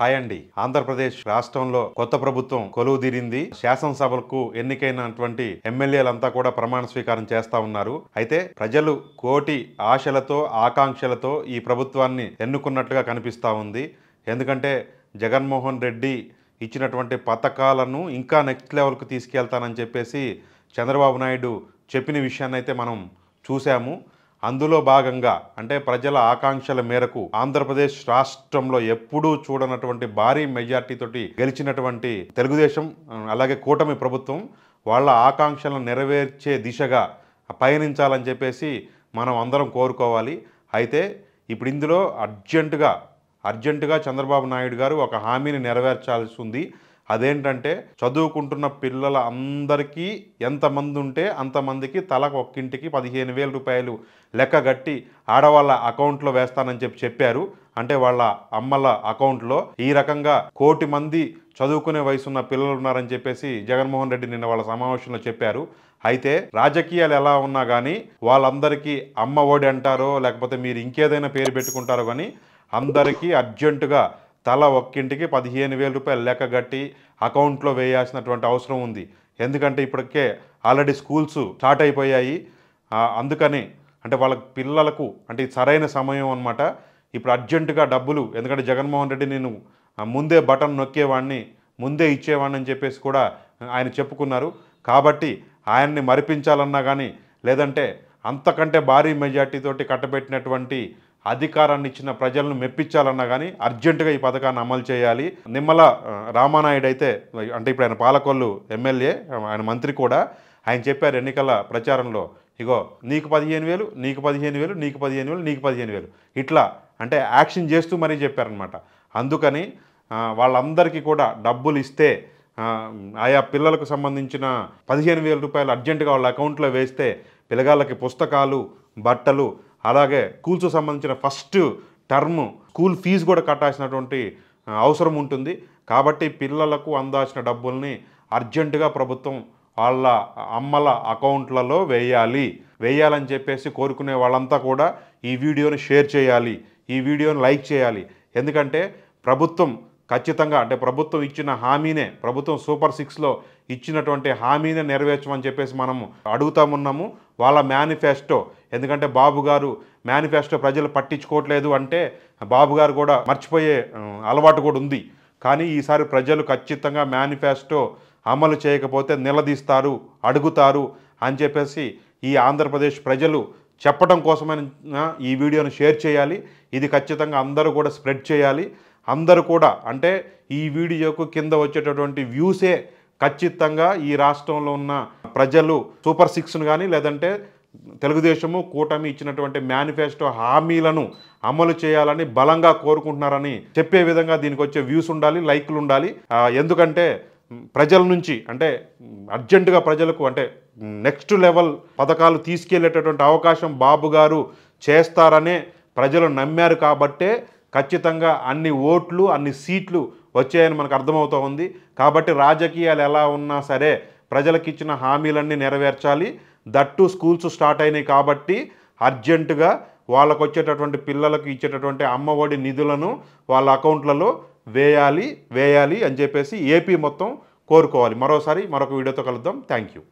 Hi అండి. ఆంధ్రప్రదేశ్ రాష్ట్రంలో కొత్త ప్రభుత్వం కొలువుదీరింది. శాసనసభలకు ఎన్నికైనటువంటి ఎమ్మెల్యేలంతా కూడా ప్రమాణ స్వీకారం చేస్తా ఉన్నారు. అయితే ప్రజలు కోటి ఆశలతో ఆకాంక్షలతో ఈ ప్రభుత్వాన్ని ఎన్నుకున్నట్లుగా కనిపిస్తా ఉంది. ఎందుకంటే జగన్మోహన్ రెడ్డి ఇచ్చినటువంటి పథకాలను ఇంకా నెక్స్ట్ లెవెల్కు తీసుకెళ్తానని చెప్పేసి చంద్రబాబు నాయుడు చెప్పిన విషయాన్ని అయితే మనం చూసాము. అందులో భాగంగా అంటే ప్రజల ఆకాంక్షల మేరకు ఆంధ్రప్రదేశ్ రాష్ట్రంలో ఎప్పుడూ చూడనటువంటి భారీ మెజార్టీతోటి గెలిచినటువంటి తెలుగుదేశం అలాగే కూటమి ప్రభుత్వం వాళ్ళ ఆకాంక్షలను నెరవేర్చే దిశగా పయనించాలని చెప్పేసి మనం అందరం కోరుకోవాలి. అయితే ఇప్పుడు ఇందులో అర్జెంటుగా చంద్రబాబు నాయుడు గారు ఒక హామీని నెరవేర్చాల్సి ఉంది. అదేంటంటే చదువుకుంటున్న పిల్లల అందరికీ ఎంతమంది ఉంటే అంతమందికి తలకు ఒక్కింటికి 15,000 రూపాయలు లెక్క కట్టి ఆడవాళ్ళ అకౌంట్లో వేస్తానని చెప్పారు. అంటే వాళ్ళ అమ్మల అకౌంట్లో. ఈ రకంగా 1 కోటి మంది చదువుకునే వయసున్న పిల్లలు ఉన్నారని చెప్పేసి జగన్మోహన్ రెడ్డి నిన్న వాళ్ళ సమావేశంలో చెప్పారు. అయితే రాజకీయాలు ఎలా ఉన్నా కానీ వాళ్ళందరికీ అమ్మ ఒడి అంటారో లేకపోతే మీరు ఇంకేదైనా పేరు పెట్టుకుంటారో కానీ అందరికీ అర్జెంటుగా తల ఒక్కింటికి 15,000 రూపాయలు లెక్క కట్టి అకౌంట్లో వేయాల్సినటువంటి అవసరం ఉంది. ఎందుకంటే ఇప్పటికే ఆల్రెడీ స్కూల్స్ స్టార్ట్ అయిపోయాయి. అందుకని అంటే వాళ్ళ పిల్లలకు అంటే ఇది సరైన సమయం అన్నమాట. ఇప్పుడు అర్జెంటుగా డబ్బులు, ఎందుకంటే జగన్మోహన్ రెడ్డి నేను ముందే బటన్ నొక్కేవాడిని, ముందే ఇచ్చేవాడిని అని చెప్పేసి కూడా ఆయన చెప్పుకున్నారు. కాబట్టి ఆయన్ని మరిపించాలన్నా కానీ లేదంటే అంతకంటే భారీ మెజార్టీతోటి కట్టబెట్టినటువంటి అధికారాన్ని ఇచ్చిన ప్రజలను మెప్పించాలన్నా కానీ అర్జెంటుగా ఈ పథకాన్ని అమలు చేయాలి. నిమ్మల రామానాయుడు అయితే అంటే ఇప్పుడు ఆయన పాలకొల్లు ఎమ్మెల్యే, ఆయన మంత్రి కూడా, ఆయన చెప్పారు ఎన్నికల ప్రచారంలో, ఇగో నీకు 15,000, నీకు 15,000, నీకు 15,000, నీకు 15,000 ఇట్లా అంటే యాక్షన్ చేస్తూ మరీ చెప్పారనమాట. అందుకని వాళ్ళందరికీ కూడా డబ్బులు ఇస్తే ఆయా పిల్లలకు సంబంధించిన 15,000 రూపాయలు అర్జెంటుగా వాళ్ళ అకౌంట్లో వేస్తే పిల్లగాళ్ళకి పుస్తకాలు, బట్టలు, అలాగే స్కూల్స్ సంబంధించిన ఫస్ట్ టర్మ్ స్కూల్ ఫీజు కూడా కట్టాల్సినటువంటి అవసరం ఉంటుంది. కాబట్టి పిల్లలకు అందాల్సిన డబ్బుల్ని అర్జెంటుగా ప్రభుత్వం వాళ్ళ అమ్మల అకౌంట్లలో వేయాలని చెప్పేసి కోరుకునే వాళ్ళంతా కూడా ఈ వీడియోని షేర్ చేయాలి, ఈ వీడియోని లైక్ చేయాలి. ఎందుకంటే ప్రభుత్వం ఖచ్చితంగా అంటే ప్రభుత్వం ఇచ్చిన హామీనే, ప్రభుత్వం సూపర్ 6లో ఇచ్చినటువంటి హామీనే నెరవేర్చమని చెప్పేసి మనము అడుగుతామున్నాము. వాళ్ళ మేనిఫెస్టో, ఎందుకంటే బాబు గారు మేనిఫెస్టో ప్రజలు పట్టించుకోవట్లేదు అంటే బాబు గారు కూడా మర్చిపోయే అలవాటు కూడా ఉంది. కానీ ఈసారి ప్రజలు ఖచ్చితంగా మేనిఫెస్టో అమలు చేయకపోతే నిలదీస్తారు, అడుగుతారు అని చెప్పేసి ఈ ఆంధ్రప్రదేశ్ ప్రజలు చెప్పడం కోసమైనా ఈ వీడియోని షేర్ చేయాలి. ఇది ఖచ్చితంగా అందరూ కూడా స్ప్రెడ్ చేయాలి. అందరూ కూడా అంటే ఈ వీడియోకు కింద వచ్చేటటువంటి వ్యూసే ఖచ్చితంగా ఈ రాష్ట్రంలో ఉన్న ప్రజలు సూపర్ 6ను కానీ లేదంటే తెలుగుదేశము కూటమి ఇచ్చినటువంటి మేనిఫెస్టో హామీలను అమలు చేయాలని బలంగా కోరుకుంటున్నారని చెప్పే విధంగా దీనికి వచ్చే వ్యూస్ ఉండాలి, లైక్లు ఉండాలి. ఎందుకంటే ప్రజల నుంచి అంటే అర్జెంటుగా ప్రజలకు అంటే నెక్స్ట్ లెవెల్ పథకాలు తీసుకెళ్లేటటువంటి అవకాశం బాబు గారు చేస్తారనే ప్రజలు నమ్మారు. కాబట్టే ఖచ్చితంగా అన్ని ఓట్లు, అన్ని సీట్లు వచ్చాయని మనకు అర్థమవుతూ ఉంది. కాబట్టి రాజకీయాలు ఎలా ఉన్నా సరే ప్రజలకు ఇచ్చిన హామీలన్నీ నెరవేర్చాలి. దట్టు స్కూల్స్ స్టార్ట్ అయినాయి కాబట్టి అర్జెంటుగా వాళ్ళకు వచ్చేటటువంటి పిల్లలకు ఇచ్చేటటువంటి అమ్మ ఒడి నిధులను వాళ్ళ అకౌంట్లలో వేయాలి అని చెప్పేసి ఏపీ మొత్తం కోరుకోవాలి. మరోసారి మరొక వీడియోతో కలుద్దాం. Thank you.